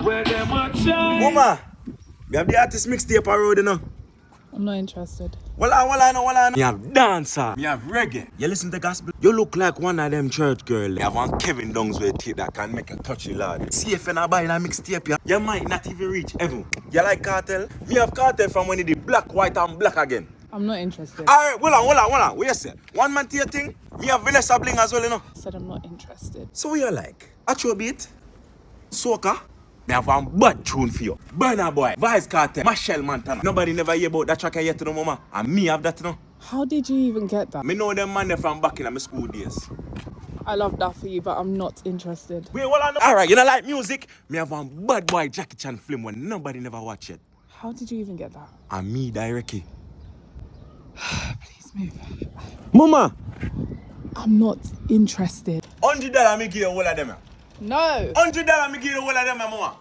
Where them a try? Mama, we have the artist mixtape road, you know. I'm not interested. Well, I know. Me have dancer. Me have reggae. You listen to gospel? You look like one of them church girl. You have one Kevin Dungs with tape that can make you touch the Lord. See if you're buying a mixtape, you might not even reach heaven. You like cartel? Me have cartel from when it did black, white, and black again. I'm not interested. Alright, hold on. What you say? One man to your thing? Me have Vanessa Bling as well, you know. I said I'm not interested. So what you like? Afrobeat? Soca? Me have one bad tune for you. Burna Boy, Vice Cartel, Machel Montana. Nobody never hear about that track yet, no mama. And me have that, you know. How did you even get that? Me know them man there from back in my school days. I love that for you, but I'm not interested. Wait, what I know? Alright, you know like music? Me have one bad boy Jackie Chan film when nobody never watch it. How did you even get that? And me directly. Please move. Mama! I'm not interested. $100 me give you all of them. No. $100 me give you all of them, mama.